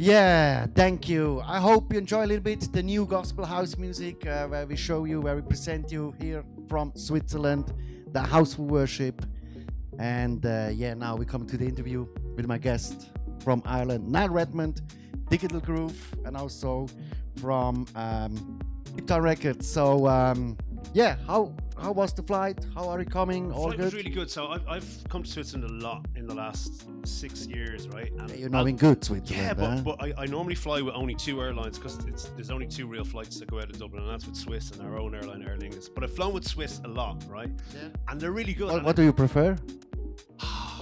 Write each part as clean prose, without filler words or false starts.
Yeah, thank you. I hope you enjoy a little bit the new gospel house music where we present you here from Switzerland, the Houseful worship. And yeah, now we come to the interview with my guest from Ireland, Niall Redmond, Digital Groove, and also from Guitar Records. So yeah, how was the flight? How are you coming? All Flight good? was really good. So I've come to Switzerland a lot in the last 6 years, right? And Yeah, you're knowing good Switzerland. yeah, huh? but I normally fly with only two airlines because there's only two real flights that go out of Dublin, and that's with Swiss and our own airline, Aer Lingus. But I've flown with Swiss a lot, right? Yeah. And they're really good. What do you prefer?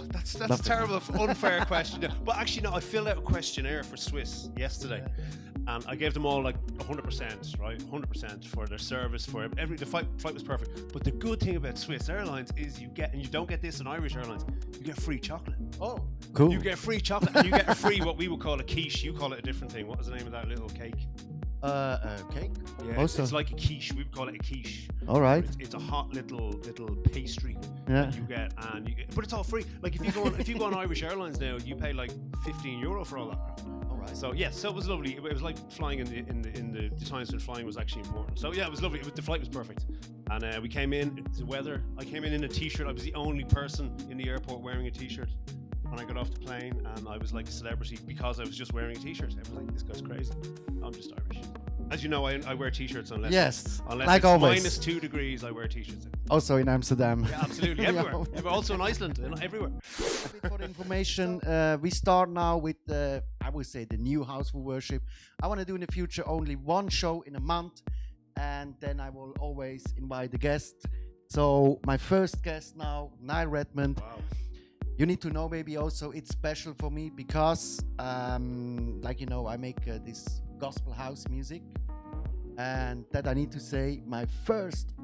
That's a terrible, unfair question. But actually, no, I filled out a questionnaire for Swiss yesterday, and I gave them all like 100%, right? 100% for their service, for the flight was perfect. But the good thing about Swiss Airlines is you don't get this in Irish Airlines, you get free chocolate. Oh, cool. You get free chocolate, and you get a free what we would call a quiche. You call it a different thing. What was the name of that little cake? Cake. Yeah, it's like a quiche. We would call it a quiche. All right. It's a hot little pastry Yeah. that you get, but it's all free. Like if you go on Irish Airlines now, you pay like €15 for all that. All right. So yeah, so it was lovely. It was like flying in the times when flying was actually important. So yeah, it was lovely. The flight was perfect, and we came in. The weather. I came in a t-shirt. I was the only person in the airport wearing a t-shirt. When I got off the plane, and I was like a celebrity because I was just wearing a t-shirt. I was like, this guy's crazy. I'm just Irish. As you know, I wear t-shirts unless like it's always. minus 2 degrees. I wear t-shirts. Also in Amsterdam. Yeah, absolutely, everywhere. Also in Iceland, and everywhere. For the information, we start now with I would say the new Houseful worship. I want to do in the future only one show in a month, and then I will always invite the guest. So my first guest now, Niall Redmond. Wow. You need to know maybe also it's special for me because like you know I make this gospel house music, and that I need to say my first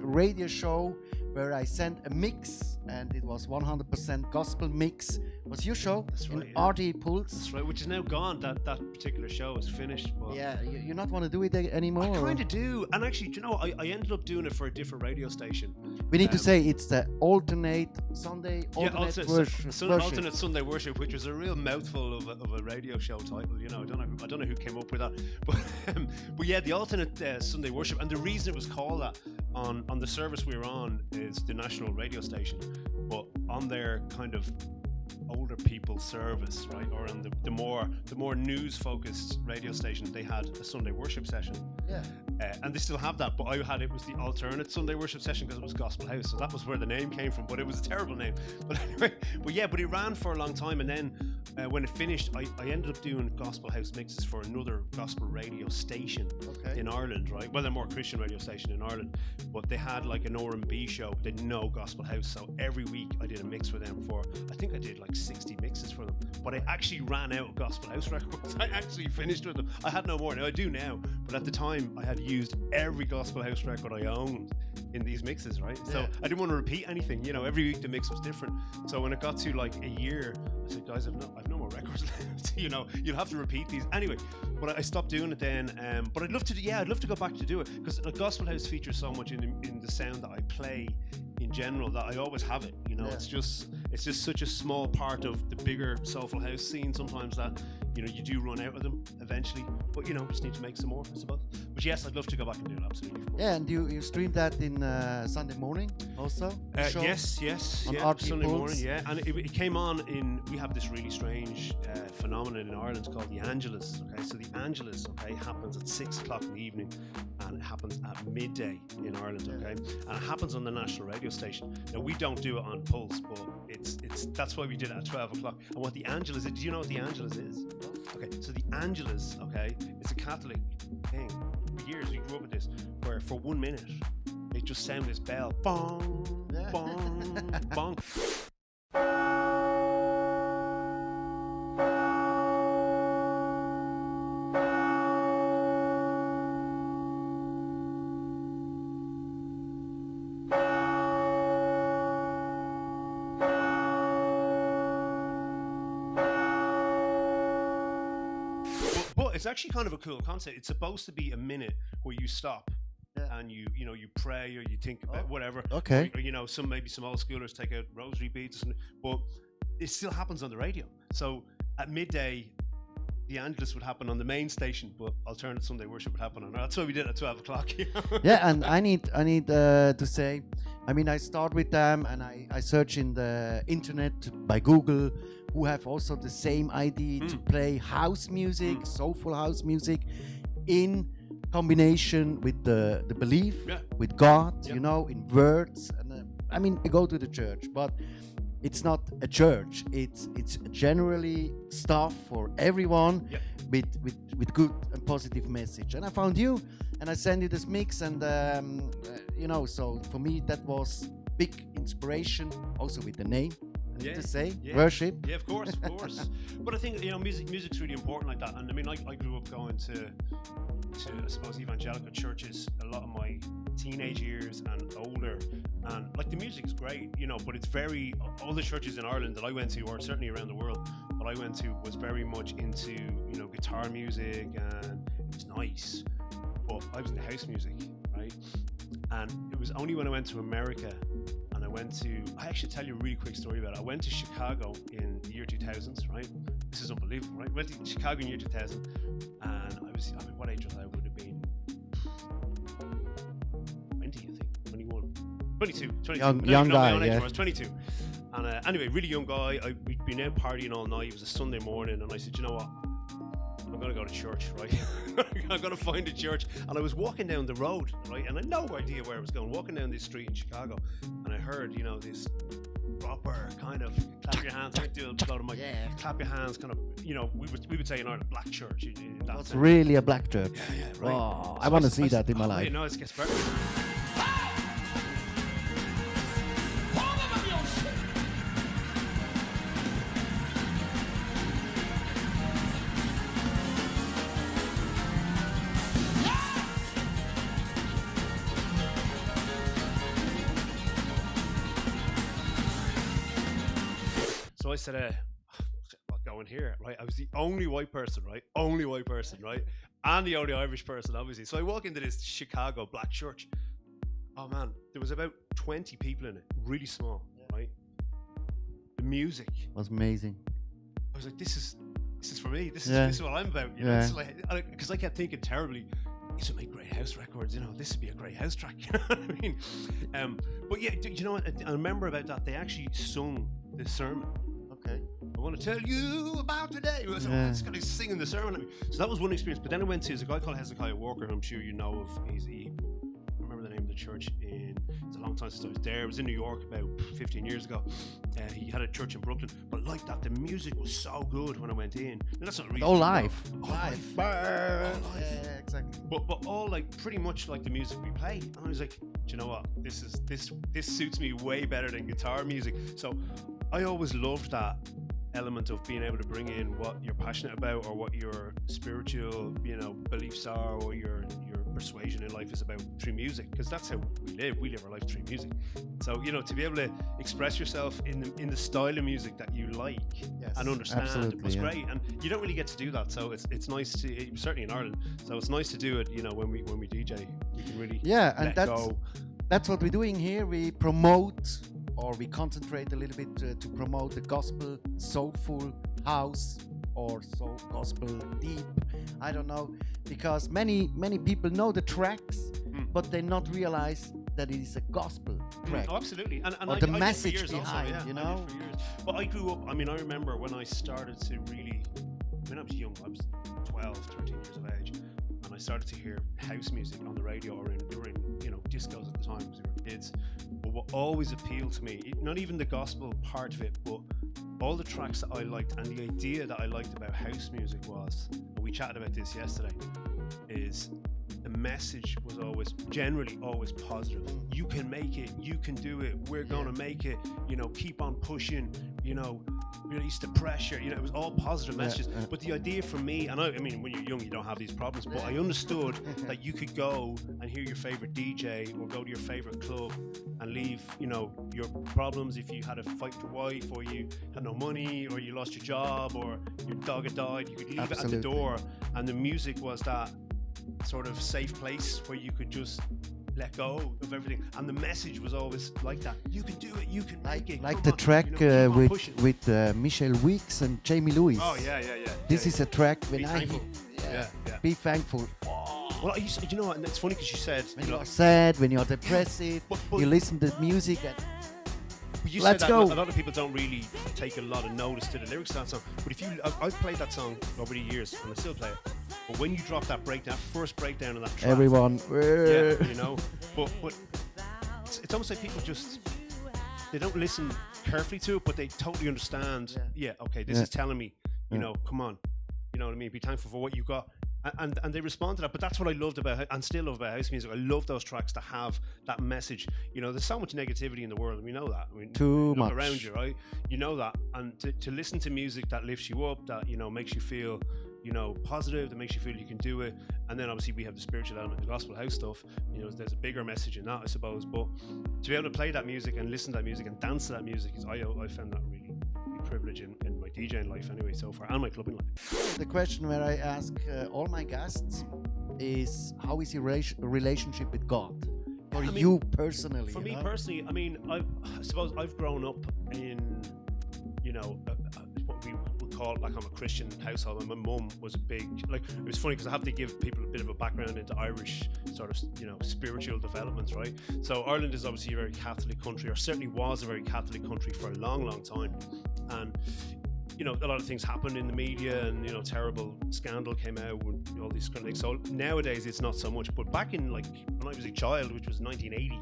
radio show where I sent a mix, and it was 100% gospel mix, was your show. That's in right, yeah. RD Pulse. That's right, which is now gone. That particular show is finished. But Yeah, you not want to do it anymore? I or- kind of do. And actually, do you know, I ended up doing it for a different radio station. We need to say it's the alternate Sunday, alternate worship. Alternate Sunday Worship, which was a real mouthful of a radio show title. You know, I don't know who came up with that, but yeah, the alternate Sunday Worship. And the reason it was called that on the service we were on is the national radio station, but on their kind of older people service, right, or on the more news focused radio station, they had a Sunday worship session. Yeah. And they still have that, but it was the alternate Sunday worship session because it was Gospel House, so that was where the name came from. But it was a terrible name. But anyway, but it ran for a long time, and then when it finished, I ended up doing Gospel House mixes for another gospel radio station in Ireland, right? Well, they're more Christian radio station in Ireland, but they had like an R&B show. They didn't know Gospel House, so every week I did a mix for them. I think I did like 60 mixes for them, but I actually ran out of Gospel House records. I actually finished with them. I had no more. Now I do now, but at the time I had used every Gospel House record I owned in these mixes, right? So I didn't want to repeat anything. You know, every week the mix was different. So when it got to like a year, I said, guys, I've no more records left. You know, you'll have to repeat these anyway. But I stopped doing it then. But I'd love to go back to do it because the Gospel House features so much in the sound that I play in general that I always have it. You know, it's just such a small part of the bigger soulful house scene sometimes that, you know, you do run out of them eventually, but you know, just need to make some more, I suppose. But yes, I'd love to go back and do it, absolutely. Yeah, and you streamed that in Sunday morning also? Yes, on yeah, RT Sunday Pulse. morning, yeah, and it came on we have this really strange phenomenon in Ireland called the Angelus. Okay, so the Angelus, happens at 6 o'clock in the evening, and it happens at midday in Ireland. Okay, and it happens on the national radio station. Now we don't do it on Pulse, but that's why we did it at 12 o'clock. And what the Angelus is, do you know what the Angelus is? Okay, so the Angelus, it's a Catholic thing. For years we grew up with this, where for 1 minute they just sound this bell, bong, bong, bong. But it's actually kind of a cool concept. It's supposed to be a minute where you stop and you pray or you think about whatever. Okay. Or, you know, maybe some old schoolers take out rosary beads, but it still happens on the radio. So at midday, the Angelus would happen on the main station, but alternate Sunday worship would happen on. That's what we did at 12 o'clock. Yeah, and I need to say, I mean, I start with them, and I search in the internet by Google, who have also the same idea to play house music, soulful house music, in combination with the belief, with God, you know, in words. And I mean, we go to the church, but it's not a church. It's generally stuff for everyone with good and positive message. And I found you, and I sent you this mix, and you know, so for me that was big inspiration. Also with the name, I need to say, worship. Yeah, of course. But I think, you know, music's really important like that. And I mean, I grew up going to I suppose evangelical churches a lot of my teenage years and older, and like the music is great, you know, but it's very, all the churches in Ireland that I went to, or certainly around the world that I went to, was very much into, you know, guitar music, and it was nice, but I was into house music, right? And it was only when I went to America, and I actually tell you a really quick story about it. I went to Chicago in the year 2000s, right? This is unbelievable, right? Went to Chicago in the year 2000, and I mean, what age was I? Would have been 20, I think, 21, 22. Young guy, I was 22. And anyway, really young guy. We'd been out partying all night. It was a Sunday morning, and I said, you know what? I'm going to go to church, right? I'm going to find a church. And I was walking down the road, right? And I had no idea where I was going. Walking down this street in Chicago, and I heard, you know, this proper kind of clap your hands. I do a lot of my clap your hands kind of, you know, we would say in Ireland, black church. That's really a black church. Yeah, right. Oh, so I want to see that in my life. No, it gets better. So I said, I'll go in here, right? I was the only white person, right? And the only Irish person, obviously. So I walk into this Chicago black church. Oh man, there was about 20 people in it, really small, right? The music was amazing. I was like, this is for me. This is what I'm about. You know? Like, because I kept thinking terribly, these would make great house records, you know, this would be a great house track. You know what I mean? But yeah, you know what? I remember about that. They actually sung the sermon. Okay. I want to tell you about today. I was going to sing in the sermon. So that was one experience. But then I went to, there's a guy called Hezekiah Walker, who I'm sure you know of. I remember the name of the church. It's a long time since I was there. It was in New York about 15 years ago. He had a church in Brooklyn. But like that, the music was so good when I went in. And that's not really live. Yeah, exactly. But all like pretty much like the music we play. And I was like, do you know what? This suits me way better than guitar music. So I always loved that element of being able to bring in what you're passionate about, or what your spiritual, you know, beliefs are, or your persuasion in life is about through music, because that's how we live our life through music. So, you know, to be able to express yourself in the style of music that you like and understand was great, and you don't really get to do that. So it's nice to, certainly in Ireland, so it's nice to do it, you know, when we DJ, you can really and that's what we're doing here. We promote, or we concentrate a little bit to promote the gospel, soulful house, or soul gospel deep. I don't know, because many people know the tracks, but they not realize that it is a gospel track. Oh, absolutely, and or the message behind, you know. But I grew up. I mean, I remember when I started to really. When I was young, I was 12, 13 years of age, and I started to hear house music on the radio, or during, you know, discos at the time, because we were kids. But what always appealed to me, not even the gospel part of it, but all the tracks that I liked, and the idea that I liked about house music was, and we chatted about this yesterday, is the message was generally always positive. You can make it, you can do it, we're gonna make it, you know, keep on pushing, you know, release the pressure, you know, it was all positive messages. But the idea for me, and I mean, when you're young, you don't have these problems, but I understood that you could go and hear your favorite DJ, or go to your favorite club and leave, you know, your problems if you had a fight with your wife, or you had no money, or you lost your job, or your dog had died, you could leave it at the door. And the music was that sort of safe place where you could just let go of everything, and the message was always like that. You can do it. You can make it. Like come the on, track you know, keep on with pushing. Michelle Weeks and Jamie Lewis. Oh yeah. This is a track when Be I thankful. Yeah. be thankful. Well, I used to, you know, and it's funny because you said, When you know, you're sad, when you're depressed, but you listen to music and you let's said that go. a lot of people don't really take a lot of notice to the lyrics of that song. But if you, I've played that song over the years and I still play it. But when you drop that breakdown, first breakdown of that track, everyone. yeah, you know, but it's almost like people just, they don't listen carefully to it, but they totally understand. Yeah, okay, this is telling me, you know, come on, you know what I mean? Be thankful for what you got. And they respond to that. But that's what I loved about, and still love about house music. I love those tracks to have that message. You know, there's so much negativity in the world, and we know that. I mean, Too look much around you, right? You know that. And to listen to music that lifts you up, that, you know, makes you feel, you know, positive, that makes you feel you can do it. And then obviously we have the spiritual element, the gospel house stuff. You know, there's a bigger message in that, I suppose. But to be able to play that music and listen to that music and dance to that music, I found that really a privilege in my DJing life anyway so far, and my clubbing life. The question where I ask all my guests is, how is your relationship with God? For you personally? For me personally, I mean, I suppose I've grown up in, you know, what we would call, like, I'm a Christian household, and my mum was a big, like, it was funny because I have to give people a bit of a background into Irish sort of, you know, spiritual developments, right? So Ireland is obviously a very Catholic country, or certainly was a very Catholic country for a long, long time. And, you know, a lot of things happened in the media, and, you know, terrible scandal came out with all these kind of things. So nowadays it's not so much, but back in, like, when I was a child, which was 1980,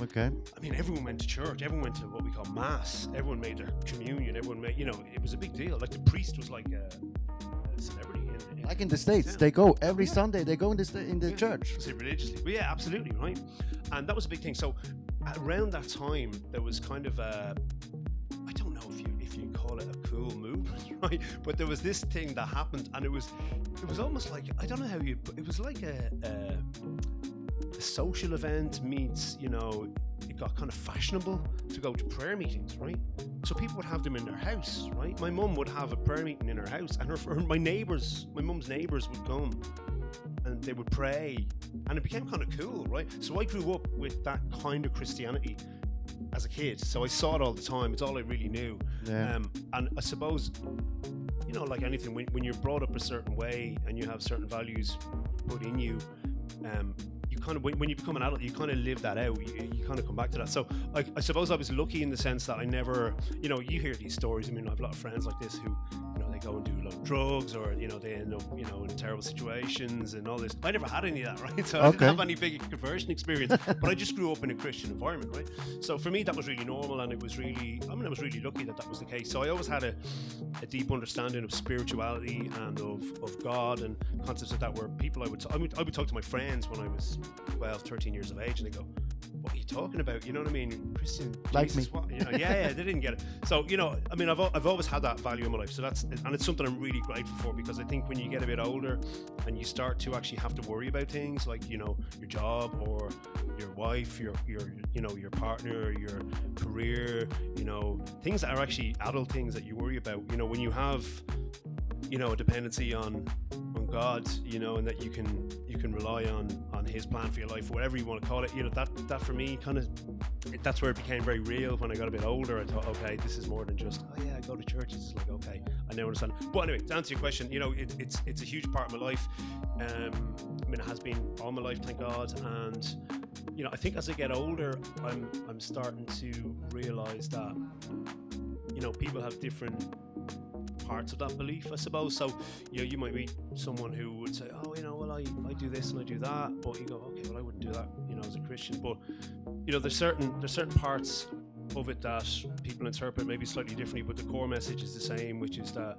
okay, I mean, everyone went to church, everyone went to what we call mass, everyone made their communion, everyone made, you know, it was a big deal. Like, the priest was like a celebrity. Like in the States, they go every Sunday, they go in the church. Religiously. But yeah, absolutely, right? And that was a big thing. So around that time, there was kind of a, I don't know if you call it a cool movement, right? But there was this thing that happened, and it was almost like, I don't know how you, it was like a social event meets, you know, it got kind of fashionable to go to prayer meetings, right? So people would have them in their house, right? My mum would have a prayer meeting in her house, and my neighbours, my mum's neighbours would come and they would pray, and it became kind of cool, right? So I grew up with that kind of Christianity as a kid, so I saw it all the time. It's all I really knew. And I suppose, you know, like anything, when you're brought up a certain way and you have certain values put in you, you kind of, when you become an adult, you kind of live that out. You kind of come back to that. So I suppose I was lucky in the sense that I never, you know, you hear these stories. I mean, I have a lot of friends like this who, you know, they go and do a lot of drugs, or, you know, they end up, you know, in terrible situations and all this. I never had any of that, right? So I didn't have any big conversion experience, but I just grew up in a Christian environment, right? So for me, that was really normal, and it was really, I mean, I was really lucky that was the case. So I always had a deep understanding of spirituality and of God and concepts like that, where people I would talk to my friends when I was 12, 13 years of age, and they go, what are you talking about? You know what I mean? Christian, like Jesus, me. what? You know, yeah, they didn't get it. So, you know, I mean, I've always had that value in my life. So and it's something I'm really grateful for, because I think when you get a bit older and you start to actually have to worry about things like, you know, your job or your wife, your you know, your partner, your career, you know, things that are actually adult things that you worry about, you know, when you have, you know, a dependency on God, you know, and that you can rely on His plan for your life, whatever you want to call it, you know, that for me kind of, that's where it became very real. When I got a bit older, I thought, okay, this is more than just, oh yeah, I go to church. It's like, okay, I now understand. But anyway, to answer your question, you know, it's a huge part of my life. I mean, it has been all my life, thank God. And, you know, I think as I get older, I'm starting to realize that, you know, people have different parts of that belief, I suppose. So, you know, you might meet someone who would say, oh, you know, well, I do this and I do that, but you go, okay, well, I wouldn't do that, you know, as a Christian. But, you know, there's certain parts of it that people interpret maybe slightly differently, but the core message is the same, which is that,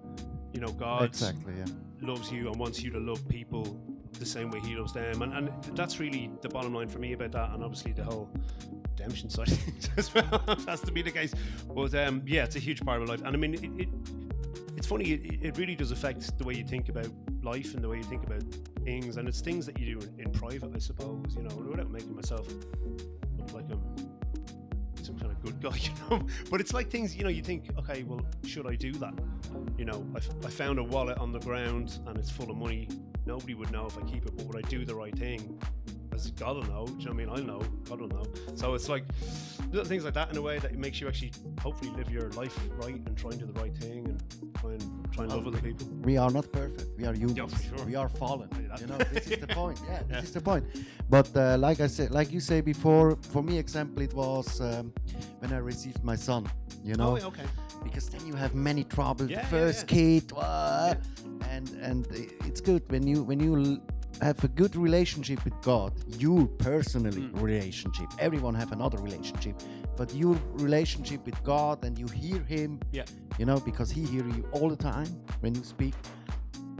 you know, God loves you and wants you to love people the same way He loves them, and that's really the bottom line for me about that. And obviously the whole redemption side of things as well has to be the case. But yeah, it's a huge part of my life, and I mean, it's funny, it really does affect the way you think about life and the way you think about things, and it's things that you do in private, I suppose, you know, without making myself look like I'm some kind of good guy, you know. But it's like things, you know, you think, okay, well, should I do that? You know, I found a wallet on the ground and it's full of money. Nobody would know if I keep it, but would I do the right thing? As God will know, do you know what I mean? I know, God will know. So it's like little things like that in a way that it makes you actually hopefully live your life right and try and do the right thing and try and love other people. We are not perfect. We are humans. Yeah, for sure. We are fallen. You know, this is the Yeah. point. Yeah, Yeah. this is the point. But like I said, like you say before, for me, example, it was when I received my son. You know, Oh, okay. because then you have many troubles. Yeah, The yeah, first yeah. kid, and it's good when you have a good relationship with God. Your personally relationship. Everyone have another relationship, but your relationship with God, and you hear Him. Yeah. You know, because He hear you all the time when you speak.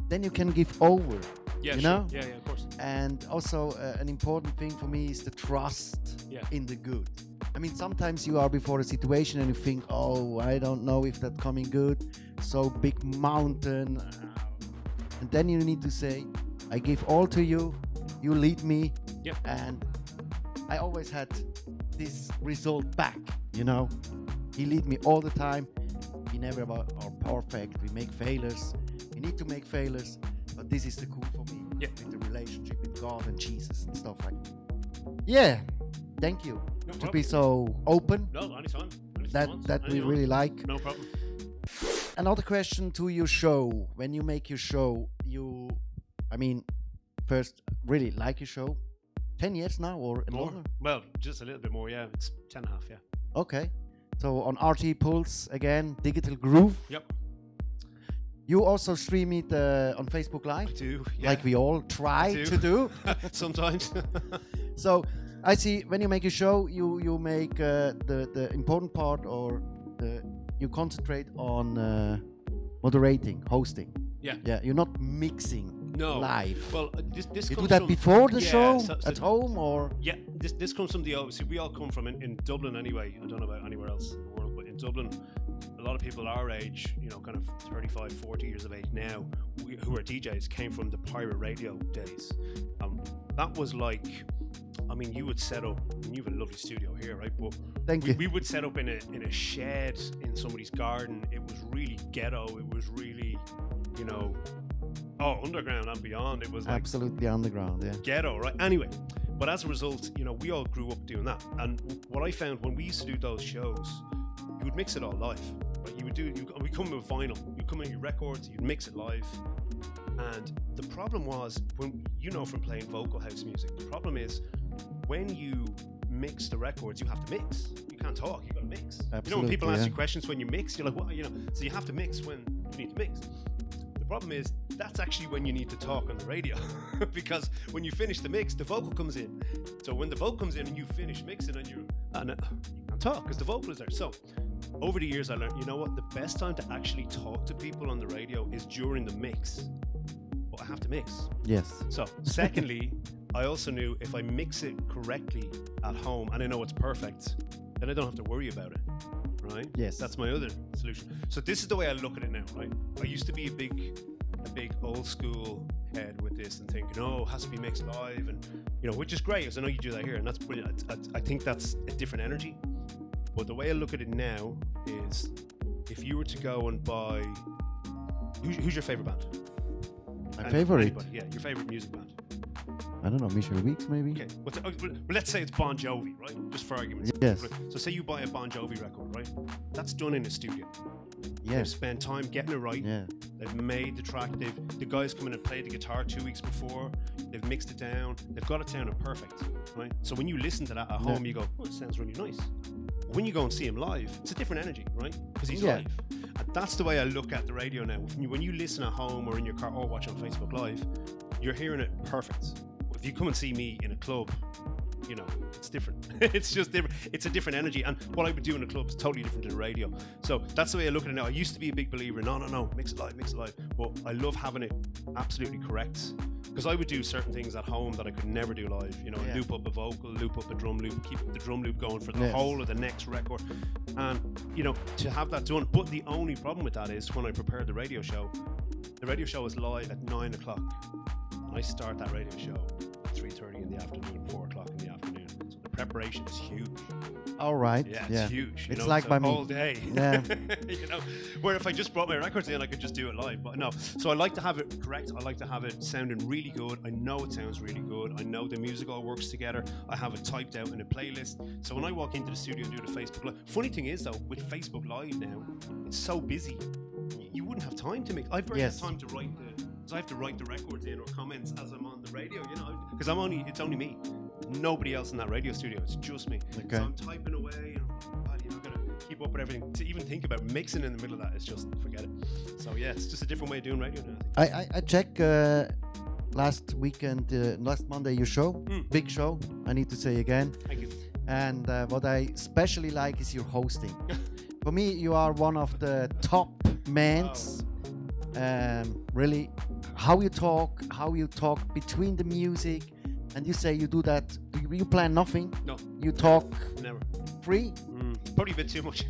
Then you can give over. Yeah, you sure. know. Yeah, of course. And also an important thing for me is the trust Yeah. in the good. I mean, sometimes you are before a situation and you think, oh, I don't know if that's coming good. So big mountain. And then you need to say, I give all to you. You lead me. Yep. And I always had this result back, you know. He lead me all the time. We never are perfect. We make failures. We need to make failures. But this is the cool for me. Yeah. With the relationship with God and Jesus and stuff like that. Yeah. Thank you No to problem. be so open. No, anytime. That we really like. No problem. Another question to your show. When you make your show, first, really like your show? 10 years now or More? longer? Well, just a little bit more, yeah. It's 10 and a half, yeah. Okay. So on RT Pulse, again, Digital Groove. Yep. You also stream it on Facebook I Live, do, yeah. like we all try do. to do. Sometimes. So I see when you make a show, you make the important part, or you concentrate on moderating, hosting. Yeah. Yeah, you're not mixing No. live. Well, this You comes do that from, before the yeah, show so at home, or Yeah, this comes from the see, we all come from in Dublin anyway. I don't know about anywhere else in the world, but in Dublin, a lot of people our age, you know, kind of 35, 40 years of age now, who are DJs, came from the pirate radio days. That was like, I mean, you would set up, and you have a lovely studio here, right? But thank you. we would set up in a shed in somebody's garden. It was really ghetto. It was really, you know, underground and beyond. It was like Absolutely underground, yeah. ghetto, right? Anyway, but as a result, you know, we all grew up doing that. And what I found when we used to do those shows, you would mix it all live. Right? We come with vinyl, you come in your records, you'd mix it live. And the problem was, when you know from playing vocal house music, the problem is when you mix the records, you have to mix. You can't talk, you gotta mix. You know, when people Absolutely, ask yeah. you questions when you mix, you're like, what? You know, so you have to mix when you need to mix. The problem is that's actually when you need to talk on the radio because when you finish the mix, the vocal comes in. So when the vocal comes in and you finish mixing and you can't talk because the vocal is there. So over the years I learned, you know what, the best time to actually talk to people on the radio is during the mix. But I have to mix. Yes. So secondly, I also knew if I mix it correctly at home and I know it's perfect, then I don't have to worry about it. Right? Yes. That's my other solution. So this is the way I look at it now, right? I used to be a big old school head with this and thinking, oh, it has to be mixed live, and you know, which is great, because I know you do that here, and that's brilliant. I think that's a different energy. But the way I look at it now is, if you were to go and buy, who's your favorite band? My favorite? Anybody, yeah, your favorite music band. I don't know, Michelle Weeks maybe? Okay, well, let's say it's Bon Jovi, right? Just for argument's sake. Yes. Right? So say you buy a Bon Jovi record, right? That's done in a studio. They've Yes. spent time getting it right. Yeah. They've made the track. The guys come in and play the guitar 2 weeks before. They've mixed it down. They've got it sounding perfect, right? So when you listen to that at home, you go, "Oh, it sounds really nice." When you go and see him live, it's a different energy, right? Because he's Yeah. live. And that's the way I look at the radio now. When you listen at home or in your car or watch on Facebook Live, you're hearing it perfect. If you come and see me in a club, you know, it's different. It's just different. It's a different energy. And what I would do in a club is totally different to the radio. So that's the way I look at it now. I used to be a big believer in, no, mix it live. But I love having it absolutely correct. Because I would do certain things at home that I could never do live. You know, Yeah. loop up a vocal, loop up a drum loop, keep the drum loop going for the Yes. whole of the next record. And, you know, to have that done. But the only problem with that is when I prepare the radio show is live at 9 o'clock. And I start that radio show at 3:30 in the afternoon, 4 o'clock in the afternoon. So the preparation is huge. All right. Yeah, it's huge. It's like by me. All day. Yeah. You know, where if I just brought my records in, I could just do it live. But no. So I like to have it correct. I like to have it sounding really good. I know it sounds really good. I know the music all works together. I have it typed out in a playlist. So when I walk into the studio and do the Facebook Live, funny thing is though, with Facebook Live now, it's so busy. You wouldn't have time to make. I've barely had time to write because I have to write the records in or comments as I'm on the radio. You know, because it's only me. Nobody else in that radio studio. It's just me. Okay. So I'm typing away. I've got to keep up with everything. To even think about mixing in the middle of that is just forget it. So yeah, it's just a different way of doing radio now. I check last weekend, last Monday your show, big show. I need to say again. Thank you. And what I especially like is your hosting. For me, you are one of the top mans. Really, how you talk between the music, and you say you do that. You plan nothing. No. You talk never. Free. Probably a bit too much.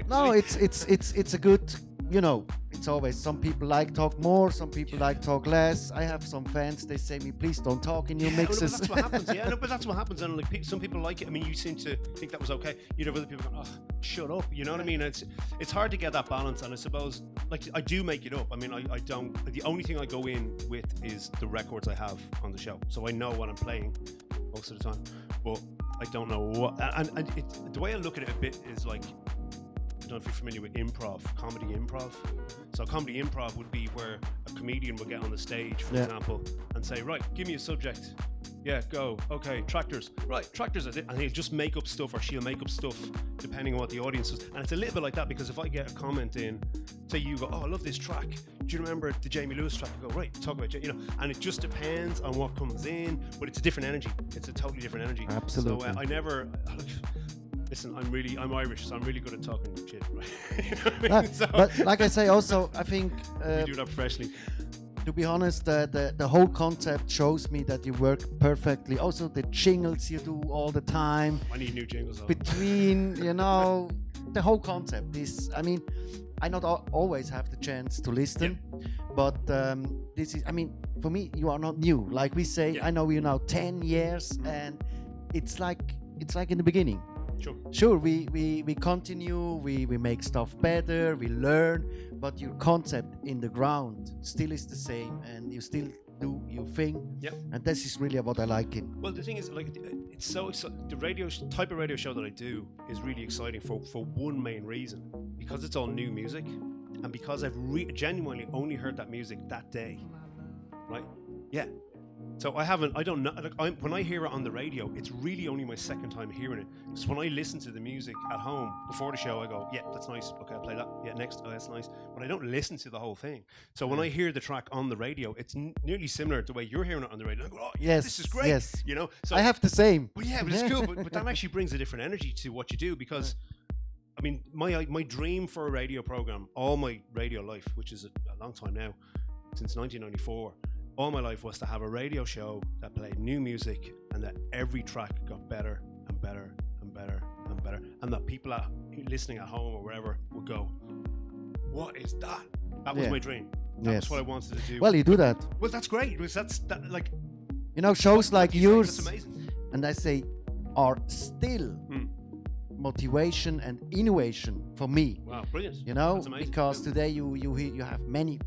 No, it's a good. You know, it's always some people like talk more, some people like talk less. I have some fans. They say me, please don't talk in your mixes. Well, that's what happens. Yeah, no, but that's what happens. And like some people like it. I mean, you seem to think that was okay. You'd have other people going, "Oh, shut up." You know what I mean? It's hard to get that balance. And I suppose, like, I do make it up. I mean, I don't. The only thing I go in with is the records I have on the show, so I know what I'm playing most of the time. But I don't know what. And the way I look at it a bit is like, I don't know if you're familiar with comedy improv. So comedy improv would be where a comedian would get on the stage, for example, and say, right, give me a subject. Yeah, go. Okay, tractors. Right, tractors. And he'll just make up stuff, or she'll make up stuff depending on what the audience is. And it's a little bit like that, because if I get a comment in, say you go, oh, I love this track. Do you remember the Jamie Lewis track? I go, right, talk about, you know, and it just depends on what comes in, but it's a different energy. It's a totally different energy. Absolutely. So I never... Listen, I'm Irish, so I'm really good at talking shit, right? You know what I mean? But like I say, also, I think... we do that professionally. To be honest, the whole concept shows me that you work perfectly. Also, the jingles you do all the time. I need new jingles. Between, you know, the whole concept is... I mean, I not always have the chance to listen, but this is... I mean, for me, you are not new. Like we say, I know you now 10 years, and it's like in the beginning. Sure, we continue, we make stuff better, we learn, but your concept in the ground still is the same, and you still do your thing. And this is really what I like it. Well, the thing is, like, it's so the type of radio show that I do is really exciting for one main reason, because it's all new music, and because I've genuinely only heard that music that day, right? Yeah. So I don't know, like, when I hear it on the radio, it's really only my second time hearing it. So when I listen to the music at home before the show, I go, yeah, that's nice. Okay, I'll play that. Yeah, next. Oh, that's nice. But I don't listen to the whole thing. So when I hear the track on the radio, it's nearly similar to the way you're hearing it on the radio. I go, oh, yeah, this is great. Yes. You know, so I have the same. Well, yeah, but it's cool. But that actually brings a different energy to what you do, because I mean, my dream for a radio program, all my radio life, which is a long time now, since 1994. All my life was to have a radio show that played new music, and that every track got better and better and better and better, and that people listening at home or wherever would go, what is that? That was my dream. That was what I wanted to do. Well, you do that. Well, that's great, because that's like, you know, shows like yours, that's amazing. And I say, are still motivation and innovation for me. Wow, brilliant. You know, because today you have many.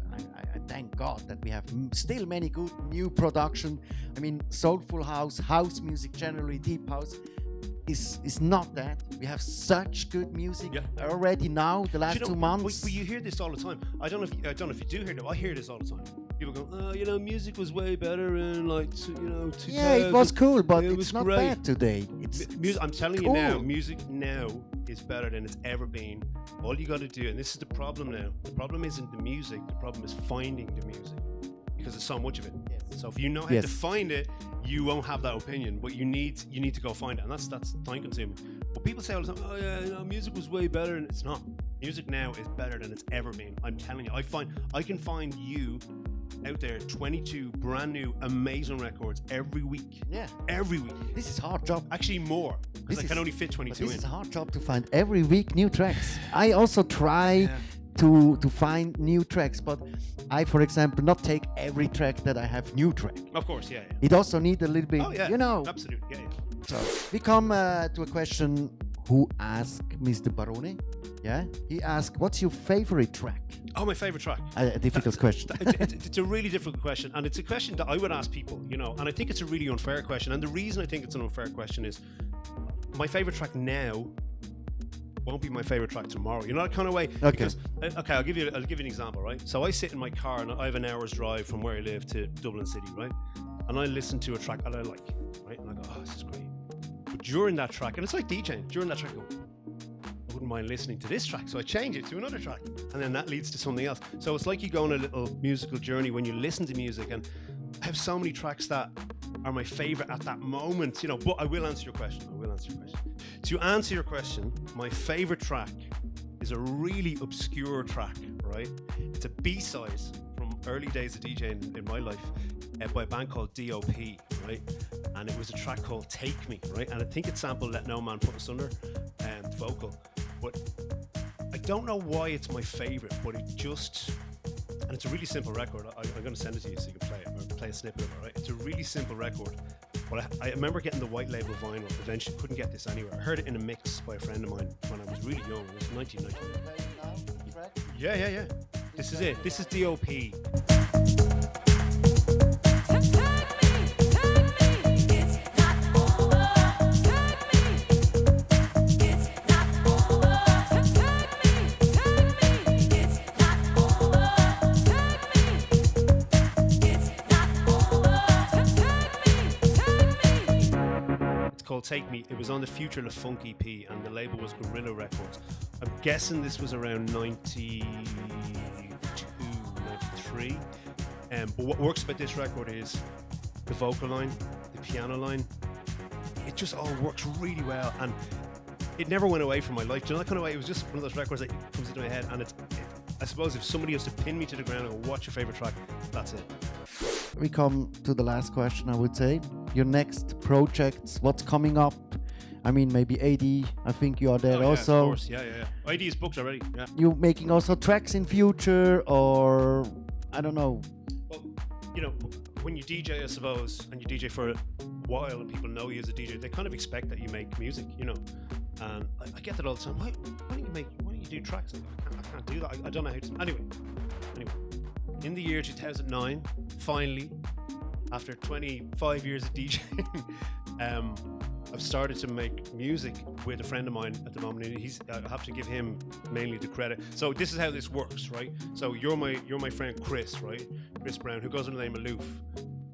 I thank God that we have still many good new production. I mean, soulful house music, generally deep house, is not that. We have such good music already now. The last 2 months. But you hear this all the time. I don't know if you do hear it. I hear this all the time. People go, oh, you know, music was way better in, like, you know, 2000. Yeah, it was cool, but it's not bad today. I'm telling you now, music now is better than it's ever been. All you got to do, and this is the problem now. The problem isn't the music. The problem is finding the music, because there's so much of it. So if you know how to find it, you won't have that opinion. But you need to go find it, and that's time consuming. But people say all the time, oh yeah, you know, music was way better, and it's not. Music now is better than it's ever been. I'm telling you, I can find you out there 22 brand new amazing records every week. Yeah, every week. This is a hard job. Actually, more, because I can only fit 22 in. This is a hard job to find every week new tracks. I also try to find new tracks, but I, for example, not take every track that I have new track. Of course, yeah. It also need a little bit, you know. Absolutely, yeah. So we come to a question who asked Mr. Barone. Yeah, he asked, "What's your favorite track?" Oh, my favorite track. A difficult question. It's a really difficult question, and it's a question that I would ask people, you know, and I think it's a really unfair question. And the reason I think it's an unfair question is my favorite track now won't be my favorite track tomorrow. You know that kind of way. Okay. Because, okay, I'll give you an example, right? So I sit in my car and I have an hour's drive from where I live to Dublin City, right? And I listen to a track that I like, right? And I go, oh, this is great. But during that track, and it's like DJing, during that track, I go, I wouldn't mind listening to this track, so I change it to another track, and then that leads to something else. So it's like you go on a little musical journey when you listen to music, and I have so many tracks that are my favorite at that moment, you know. But I will answer your question. To answer your question, my favorite track is a really obscure track, right? It's a B-side from early days of DJing in my life by a band called DOP, right? And it was a track called Take Me, right? And I think it sampled Let No Man Put Us Under, the vocal. But I don't know why it's my favorite, but it just, and it's a really simple record. I'm going to send it to you so you can play it, or play a snippet of it, right? It's a really simple record. But I remember getting the white label vinyl, eventually couldn't get this anywhere. I heard it in a mix by a friend of mine when I was really young. It was 1999. Yeah. This is it. This is DOP. Take Me. It was on the Future La Funk EP and the label was Gorilla Records. I'm guessing this was around 92, 93. But what works about this record is the vocal line, the piano line. It just all works really well, and it never went away from my life. Do you know that kind of way? It was just one of those records that comes into my head, and I suppose if somebody was to pin me to the ground and go, what's your favorite track? That's it. We come to the last question, I would say. Your next projects, what's coming up? I mean, maybe AD, I think you are there also. Of course, yeah. AD is booked already, yeah. You making also tracks in future, or I don't know? Well, you know, when you DJ, I suppose, and you DJ for a while and people know you as a DJ, they kind of expect that you make music, you know. And I get that all the time. Why don't you do tracks? I can't do that. I don't know how to. Anyway. In the year 2009, finally, after 25 years of DJing, I've started to make music with a friend of mine at the moment. I have to give him mainly the credit. So this is how this works, right? So you're my friend Chris, right? Chris Brown, who goes under the name Aloof.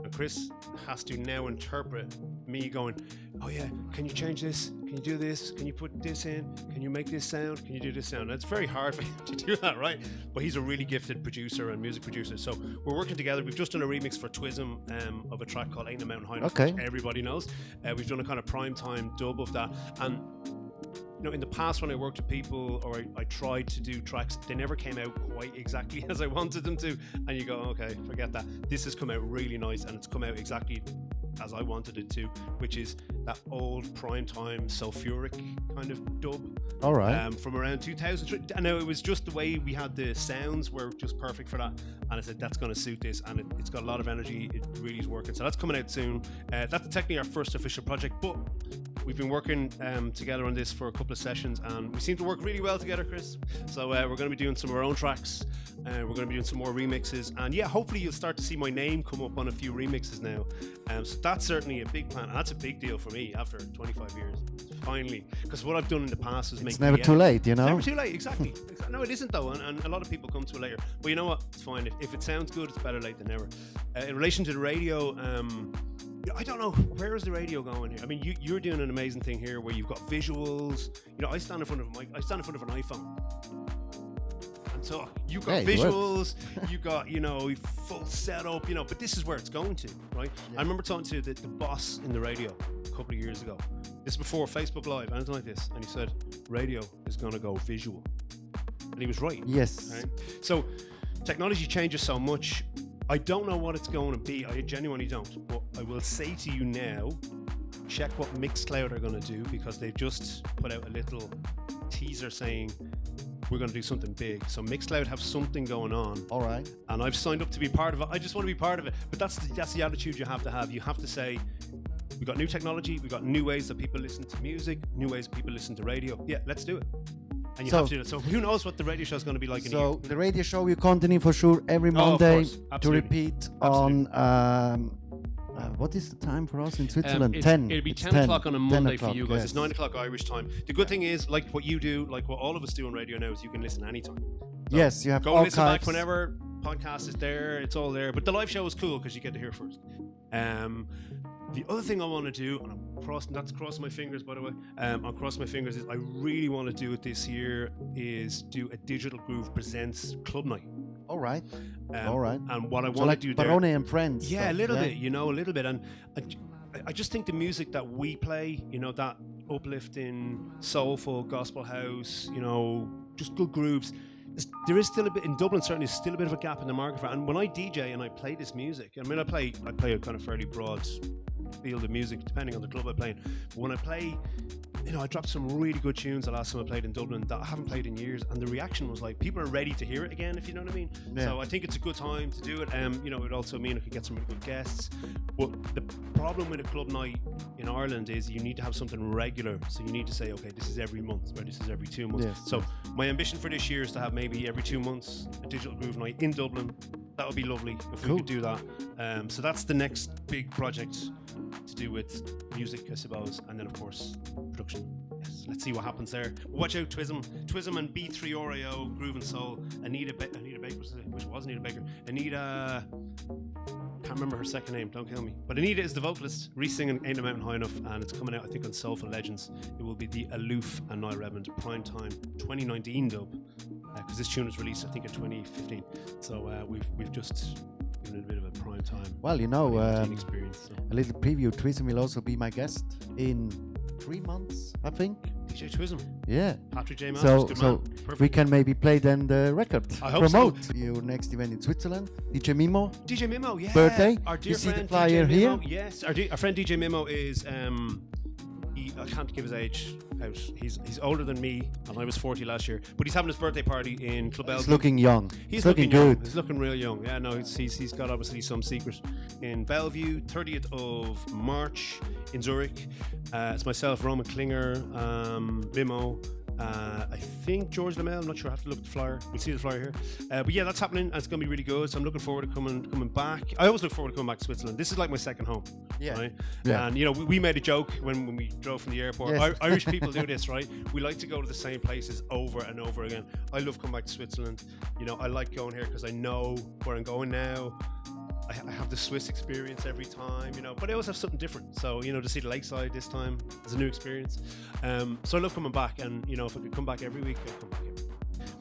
And Chris has to now interpret me going, oh yeah, can you change this? Can you do this? Can you put this in? Can you make this sound? Can you do this sound? And it's very hard for him to do that, right? But he's a really gifted producer and music producer. So we're working together. We've just done a remix for Twism of a track called Ain't No Mountain High Enough, which everybody knows. We've done a kind of prime time dub of that. And you know, in the past when I worked with people or I tried to do tracks, they never came out quite exactly as I wanted them to. And you go, okay, forget that. This has come out really nice, and it's come out exactly as I wanted it to, which is that old primetime sulfuric kind of dub. All right. From around 2003. I know it was just the way we had the sounds were just perfect for that. And I said, that's going to suit this. And it's got a lot of energy. It really is working. So that's coming out soon. That's technically our first official project, but we've been working together on this for a couple of sessions, and we seem to work really well together, Chris. So we're going to be doing some of our own tracks. We're going to be doing some more remixes. And yeah, hopefully you'll start to see my name come up on a few remixes now. So that's certainly a big plan. And that's a big deal for me after 25 years. Finally. Because what I've done in the past is make it's never too late, you know? Never too late, exactly. No, it isn't though. And a lot of people come to it later. But you know what? It's fine. If it sounds good, it's better late than never. In relation to the radio, I don't know, where is the radio going here? I mean, you're doing an amazing thing here where you've got visuals. You know, I stand in front of an iPhone. And so you've got visuals, you got, you know, full setup, you know, but this is where it's going to, right? Yeah. I remember talking to the boss in the radio a couple of years ago. This is before Facebook Live, anything like this. And he said, radio is going to go visual. And he was right. Yes. Right? So technology changes so much. I don't know what it's going to be. I genuinely don't. But I will say to you now, check what Mixcloud are going to do, because they've just put out a little teaser saying we're going to do something big. So Mixcloud have something going on. All right. And I've signed up to be part of it. I just want to be part of it. But that's the attitude you have to have. You have to say, we got new technology, we got new ways that people listen to music, new ways people listen to radio. Yeah, let's do it. And you have to do it. So who knows what the radio show is going to be like in a year. So the radio show will continue for sure every Monday to repeat on what is the time for us in Switzerland? 10. It'll be 10 o'clock on a Monday for you guys. Yes. It's 9 o'clock Irish time. The good thing is, like what you do, like what all of us do on radio now, is you can listen anytime. So yes, you have go listen back whenever. Podcast is there, it's all there. But the live show is cool because you get to hear first. The other thing I want to do, and that's crossing my fingers, by the way. I'm crossing my fingers. Is I really want to do it this year. Is do a Digital Groove Presents Club Night. All right. And what I want to do there, Barone and friends. Yeah, stuff, a little bit. A little bit. And I just think the music that we play, that uplifting, soulful gospel house, just good grooves. There is still a bit in Dublin. Certainly, still a bit of a gap in the market for. And when I DJ and I play this music, I mean, I play a kind of fairly broad field of music depending on the club I play in. But when I play, I dropped some really good tunes the last time I played in Dublin that I haven't played in years, and the reaction was like people are ready to hear it again, if you know what I mean. Yeah. So I think it's a good time to do it. It would also mean I could get some really good guests. But the problem with a club night in Ireland is you need to have something regular. So you need to say, okay, this is every month, or this is every 2 months. Yes. So my ambition for this year is to have maybe every 2 months a Digital Groove night in Dublin. That would be lovely if we could do that. So that's the next big project to do with music, I suppose, and then of course production. Yes, let's see what happens there. Watch out, Twism and B3RAO, Groove and Soul. Anita Baker, which was Anita Baker. Anita, can't remember her second name. Don't kill me. But Anita is the vocalist, re-singing Ain't a Mountain High Enough, and it's coming out, I think, on Soulful Legends. It will be the Aloof and Niall Redmond Primetime 2019 dub, because this tune was released, I think, in 2015. So we've just given it a bit of a prime time. Well, experience. So. A little preview. Twism will also be my guest in 3 months, I think. DJ Twism. Yeah. Patrick J. Masters, so we can maybe play then the record. I hope Promote your next event in Switzerland. DJ Mimo. DJ Mimo, yeah. Birthday. Our dear you friend see the flyer DJ here? Mimo, yes. Our friend DJ Mimo is I can't give his age out. He's older than me, and I was 40 last year. But he's having his birthday party in Club Bellevue. He's looking young. He's looking good. He's looking real young. Yeah, no, he's got obviously some secret. In Bellevue, 30th of March in Zurich. It's myself, Roman Klinger, Limo. I think George Lamel. I'm not sure. I have to look at the flyer. We'll see the flyer here. But yeah, that's happening, and it's going to be really good. So I'm looking forward to coming back. I always look forward to coming back to Switzerland. This is like my second home. Yeah. Right? Yeah. And we made a joke when we drove from the airport. Yes. Irish people do this, right? We like to go to the same places over and over again. I love coming back to Switzerland. I like going here because I know where I'm going now. I have the Swiss experience every time, but I always have something different. So, to see the lakeside this time is a new experience. So I love coming back, and, if I could come back every week, I'd come back every week.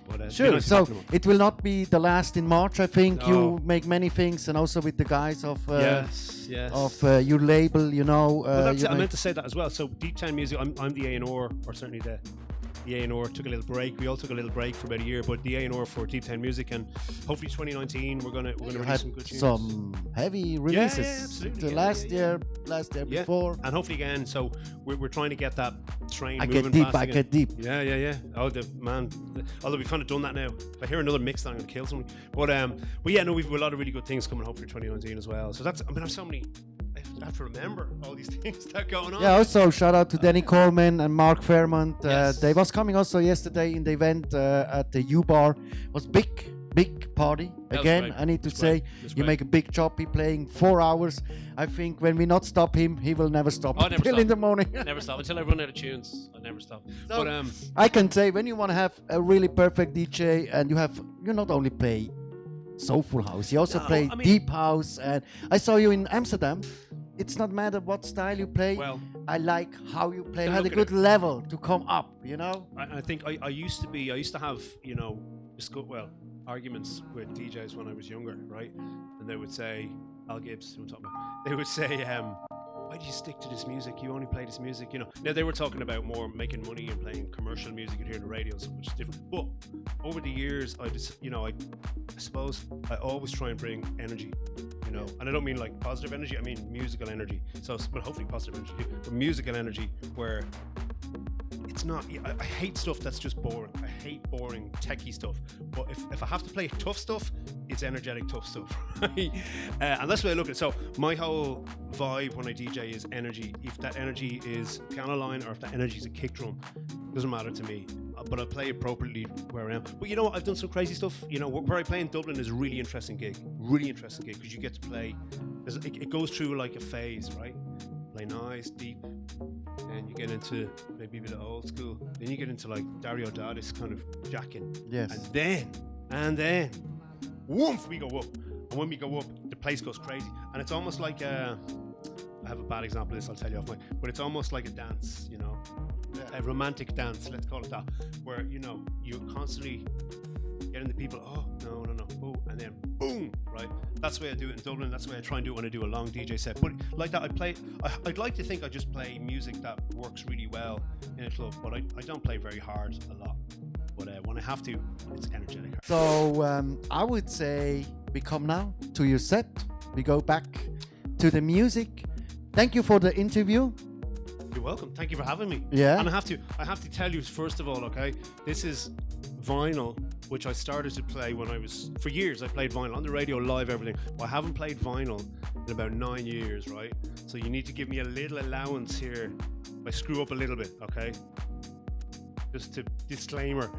But, sure, nice so it will not be the last in March, I think. No. You make many things, and also with the guys of yes. of your label, Well, that's it. I meant to say that as well. So Deep Town Music, I'm the A&R, or certainly the A&R took a little break. We all took a little break for about a year, but the A&R for Deep Town Music, and hopefully 2019 we're gonna release some good tunes. Some heavy releases. Yeah, absolutely. The last year before, and hopefully again. So we're trying to get that train I moving. I get deep. Yeah. Oh, although we've kind of done that now. If I hear another mix, then I'm gonna kill someone. But yeah, no, we've a lot of really good things coming hopefully 2019 as well. So I have so many. I have to remember all these things that are going on. Yeah, also shout out to Danny Coleman and Mark Fairmont. Yes. They was coming also yesterday in the event at the U-Bar. It was big party. Again, I need to say, you make a big job. He playing 4 hours. I think when we not stop him, he will never stop until in the morning. Never stop. Until I run out of tunes, I'll never stop. So, but I can say, when you want to have a really perfect DJ, and you not only play soulful house, you also play deep house. And I saw you in Amsterdam. It's not matter what style you play. Well, I like how you play. You had a good level to come up, I think I used to have, arguments with DJs when I was younger, right? And they would say, Al Gibbs, who I'm talking about, they would say, why do you stick to this music? You only play this music, Now they were talking about more making money and playing commercial music and hearing the radio, which is different. But over the years, I just, I suppose I always try and bring energy, and I don't mean like positive energy, I mean musical energy. So, but hopefully positive energy, but musical energy where it's not. I hate stuff that's just boring. I hate boring techie stuff. But if I have to play tough stuff, it's energetic tough stuff. Right? And that's the way I look at it. So my whole vibe when I DJ is energy. If that energy is piano line or if that energy is a kick drum, doesn't matter to me. But I play appropriately where I am. But you know what? I've done some crazy stuff. You know, where I play in Dublin is a really interesting gig. Really interesting gig because you get to play. It goes through like a phase, right? Play nice, deep, and you get into maybe a bit of old school. Then you get into like Dario Dadis kind of jacking. Yes. And then, woof, we go up. And when we go up, the place goes crazy. And it's almost like I have a bad example of this, I'll tell you off mic, but it's almost like a dance, you know, a romantic dance, let's call it that, where, you know, you're constantly getting the people, oh, no, oh, and then boom, right? That's the way I do it in Dublin. That's the way I try and do it when I do a long DJ set. But like that, I'd like to think I just play music that works really well in a club, but I don't play very hard a lot. But when I have to, it's energetic. So I would say we come now to your set. We go back to the music. Thank you for the interview. You're welcome. Thank you for having me. Yeah. And I have to tell you first of all, okay, this is vinyl, which I started to play when for years I played vinyl on the radio, live, everything. But I haven't played vinyl in about 9 years, right? So you need to give me a little allowance here. I screw up a little bit, okay? Just a disclaimer,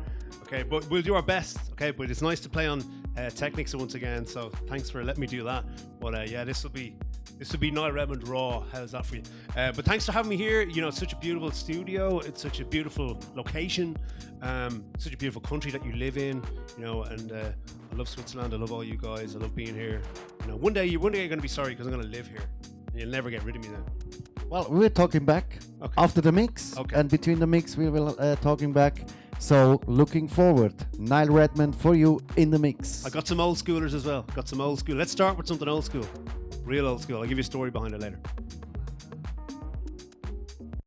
okay? But we'll do our best, okay? But it's nice to play on Technics once again, so thanks for letting me do that. But yeah, this will be Niall Redmond Raw. How's that for you? But thanks for having me here. You know, it's such a beautiful studio. It's such a beautiful location. Such a beautiful country that you live in. You know, and I love Switzerland. I love all you guys. I love being here. You know, one day you're going to be sorry because I'm going to live here, and you'll never get rid of me then. Well, we're talking back after the mix, and between the mix we will talking back. So looking forward, Niall Redmond for you in the mix. I got some old schoolers as well. Let's start with something old school. Real old school. I'll give you a story behind it later.